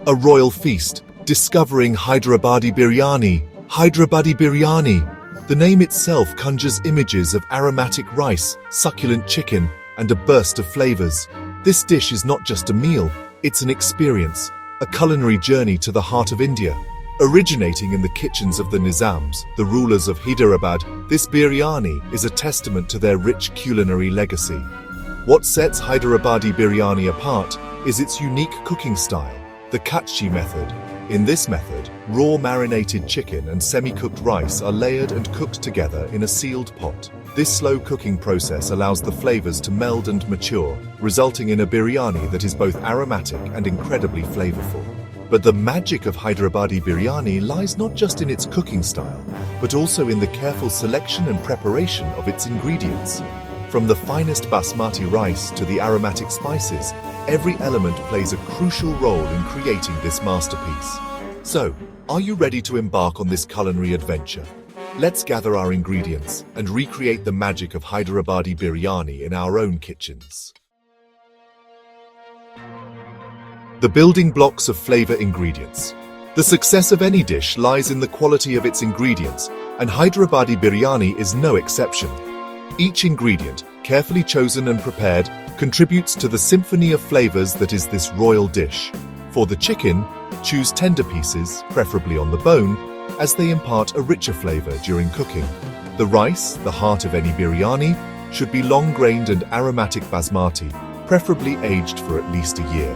A royal feast, discovering Hyderabadi Biryani. Hyderabadi Biryani. The name itself conjures images of aromatic rice, succulent chicken, and a burst of flavors. This dish is not just a meal, it's an experience, a culinary journey to the heart of India. Originating in the kitchens of the Nizams, the rulers of Hyderabad, this biryani is a testament to their rich culinary legacy. What sets Hyderabadi biryani apart is its unique cooking style, the Kachchi method. In this method, raw marinated chicken and semi-cooked rice are layered and cooked together in a sealed pot. This slow cooking process allows the flavors to meld and mature, resulting in a biryani that is both aromatic and incredibly flavorful. But the magic of Hyderabadi biryani lies not just in its cooking style, but also in the careful selection and preparation of its ingredients. From the finest basmati rice to the aromatic spices, every element plays a crucial role in creating this masterpiece. So, are you ready to embark on this culinary adventure? Let's gather our ingredients and recreate the magic of Hyderabadi biryani in our own kitchens. The building blocks of flavor ingredients. The success of any dish lies in the quality of its ingredients, and Hyderabadi biryani is no exception. Each ingredient, carefully chosen and prepared, contributes to the symphony of flavors that is this royal dish. For the chicken, choose tender pieces, preferably on the bone, as they impart a richer flavor during cooking. The rice, the heart of any biryani, should be long-grained and aromatic basmati, preferably aged for at least a year.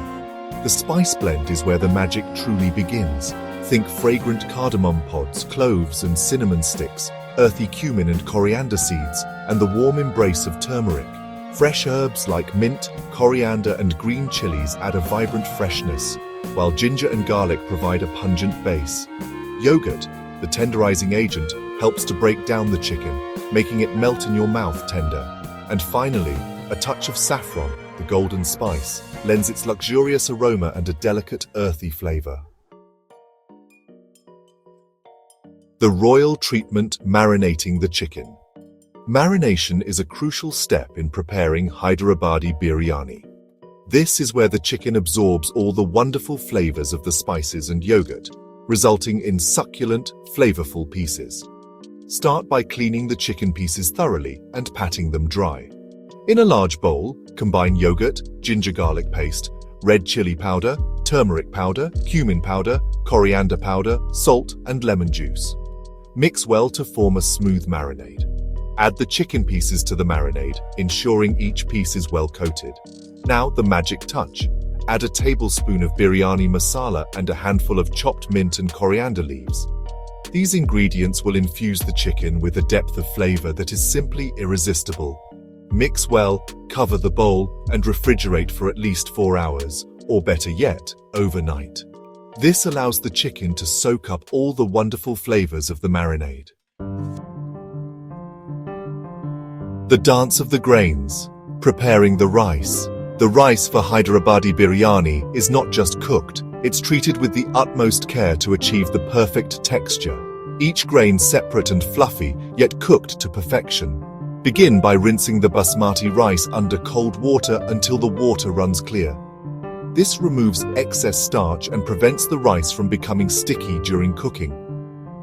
The spice blend is where the magic truly begins. Think fragrant cardamom pods, cloves and cinnamon sticks, earthy cumin and coriander seeds, and the warm embrace of turmeric. Fresh herbs like mint, coriander and green chilies add a vibrant freshness, while ginger and garlic provide a pungent base. Yogurt, the tenderizing agent, helps to break down the chicken, making it melt in your mouth tender. And finally, a touch of saffron, the golden spice, lends its luxurious aroma and a delicate, earthy flavor. The royal treatment marinating the chicken. Marination is a crucial step in preparing Hyderabadi biryani. This is where the chicken absorbs all the wonderful flavors of the spices and yogurt, resulting in succulent, flavorful pieces. Start by cleaning the chicken pieces thoroughly and patting them dry. In a large bowl, combine yogurt, ginger garlic paste, red chili powder, turmeric powder, cumin powder, coriander powder, salt, and lemon juice. Mix well to form a smooth marinade. Add the chicken pieces to the marinade, ensuring each piece is well coated. Now the magic touch. Add a tablespoon of biryani masala and a handful of chopped mint and coriander leaves. These ingredients will infuse the chicken with a depth of flavor that is simply irresistible. Mix well, cover the bowl, and refrigerate for at least 4 hours, or better yet, overnight. This allows the chicken to soak up all the wonderful flavors of the marinade. The dance of the grains. Preparing the rice. The rice for Hyderabadi biryani is not just cooked, it's treated with the utmost care to achieve the perfect texture. Each grain separate and fluffy, yet cooked to perfection. Begin by rinsing the basmati rice under cold water until the water runs clear. This removes excess starch and prevents the rice from becoming sticky during cooking.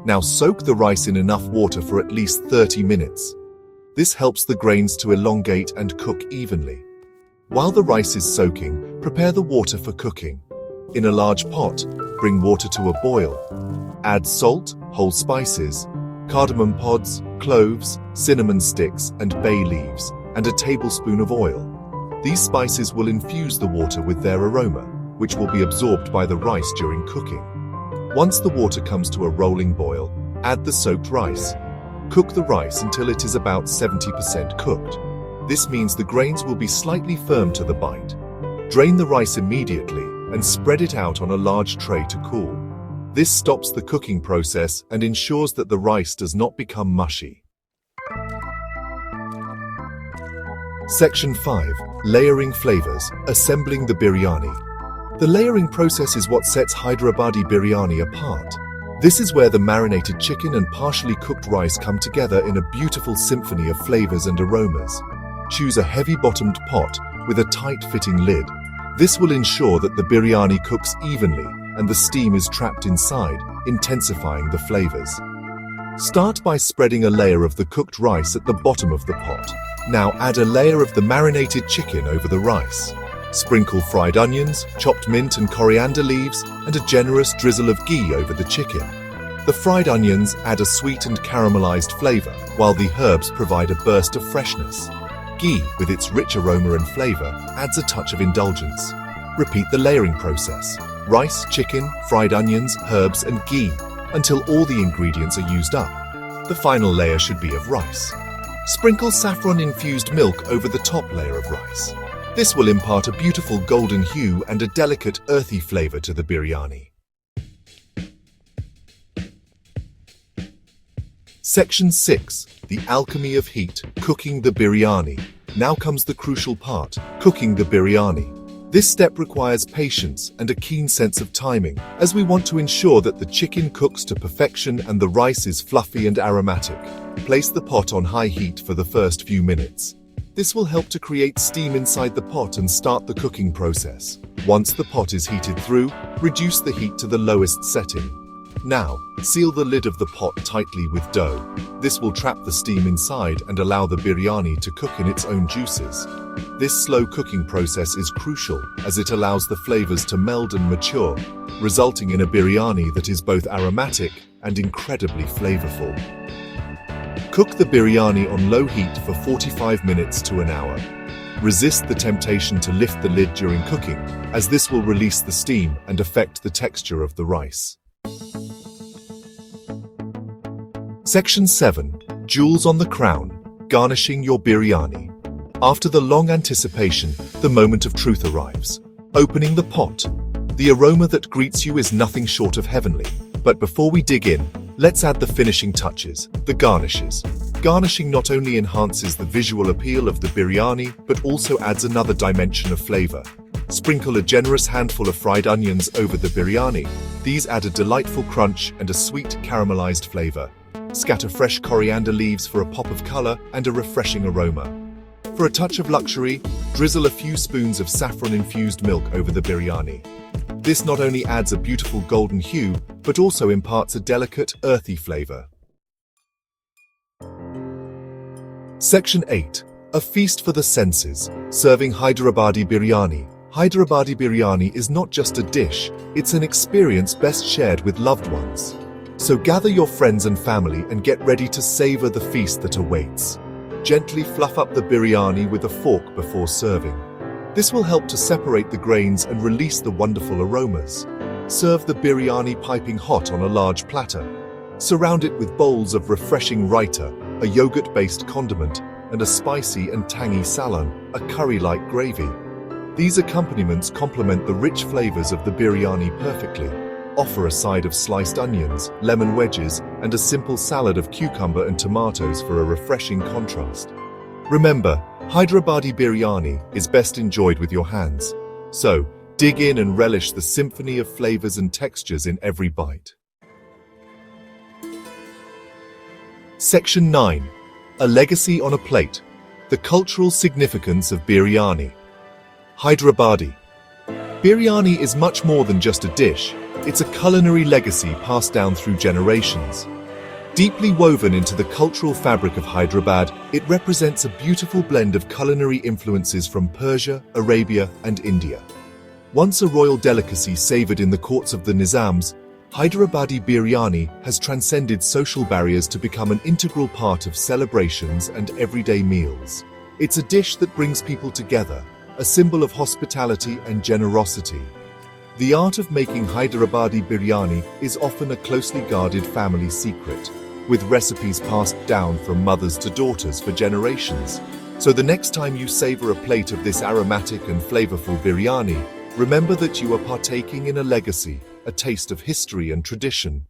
Now soak the rice in enough water for at least 30 minutes. This helps the grains to elongate and cook evenly. While the rice is soaking, prepare the water for cooking. In a large pot, bring water to a boil. Add salt, whole spices, cardamom pods, cloves, cinnamon sticks, and bay leaves, and a tablespoon of oil. These spices will infuse the water with their aroma, which will be absorbed by the rice during cooking. Once the water comes to a rolling boil, add the soaked rice. Cook the rice until it is about 70% cooked. This means the grains will be slightly firm to the bite. Drain the rice immediately and spread it out on a large tray to cool. This stops the cooking process and ensures that the rice does not become mushy. Section 5. Layering flavors. Assembling the biryani. The layering process is what sets Hyderabadi biryani apart. This is where the marinated chicken and partially cooked rice come together in a beautiful symphony of flavors and aromas. Choose a heavy-bottomed pot with a tight-fitting lid. This will ensure that the biryani cooks evenly and the steam is trapped inside, intensifying the flavors. Start by spreading a layer of the cooked rice at the bottom of the pot. Now add a layer of the marinated chicken over the rice. Sprinkle fried onions, chopped mint and coriander leaves, and a generous drizzle of ghee over the chicken. The fried onions add a sweet and caramelized flavor, while the herbs provide a burst of freshness. Ghee, with its rich aroma and flavor, adds a touch of indulgence. Repeat the layering process. Rice, chicken, fried onions, herbs, and ghee, until all the ingredients are used up. The final layer should be of rice. Sprinkle saffron-infused milk over the top layer of rice. This will impart a beautiful golden hue and a delicate, earthy flavor to the biryani. Section 6. The Alchemy of Heat, Cooking the Biryani. Now comes the crucial part, cooking the biryani. This step requires patience and a keen sense of timing, as we want to ensure that the chicken cooks to perfection and the rice is fluffy and aromatic. Place the pot on high heat for the first few minutes. This will help to create steam inside the pot and start the cooking process. Once the pot is heated through, reduce the heat to the lowest setting. Now, seal the lid of the pot tightly with dough. This will trap the steam inside and allow the biryani to cook in its own juices. This slow cooking process is crucial as it allows the flavors to meld and mature, resulting in a biryani that is both aromatic and incredibly flavorful. Cook the biryani on low heat for 45 minutes to an hour. Resist the temptation to lift the lid during cooking, as this will release the steam and affect the texture of the rice. Section 7. Jewels on the Crown, Garnishing Your Biryani. After the long anticipation, the moment of truth arrives. Opening the pot. The aroma that greets you is nothing short of heavenly. But before we dig in, let's add the finishing touches, the garnishes. Garnishing not only enhances the visual appeal of the biryani, but also adds another dimension of flavor. Sprinkle a generous handful of fried onions over the biryani. These add a delightful crunch and a sweet caramelized flavor. Scatter fresh coriander leaves for a pop of color and a refreshing aroma. For a touch of luxury, drizzle a few spoons of saffron-infused milk over the biryani. This not only adds a beautiful golden hue, but also imparts a delicate, earthy flavor. Section 8. A Feast for the Senses, Serving Hyderabadi Biryani. Hyderabadi Biryani is not just a dish, it's an experience best shared with loved ones. So gather your friends and family and get ready to savor the feast that awaits. Gently fluff up the biryani with a fork before serving. This will help to separate the grains and release the wonderful aromas. Serve the biryani piping hot on a large platter. Surround it with bowls of refreshing raita, a yogurt-based condiment, and a spicy and tangy salan, a curry-like gravy. These accompaniments complement the rich flavors of the biryani perfectly. Offer a side of sliced onions, lemon wedges, and a simple salad of cucumber and tomatoes for a refreshing contrast. Remember, Hyderabadi biryani is best enjoyed with your hands. So, dig in and relish the symphony of flavors and textures in every bite. Section 9. A Legacy on a Plate, The Cultural Significance of Biryani. Hyderabadi. Biryani is much more than just a dish. It's a culinary legacy passed down through generations. Deeply woven into the cultural fabric of Hyderabad, it represents a beautiful blend of culinary influences from Persia, Arabia, and India. Once a royal delicacy savored in the courts of the Nizams, Hyderabadi biryani has transcended social barriers to become an integral part of celebrations and everyday meals. It's a dish that brings people together, a symbol of hospitality and generosity. The art of making Hyderabadi biryani is often a closely guarded family secret, with recipes passed down from mothers to daughters for generations. So the next time you savor a plate of this aromatic and flavorful biryani, remember that you are partaking in a legacy, a taste of history and tradition.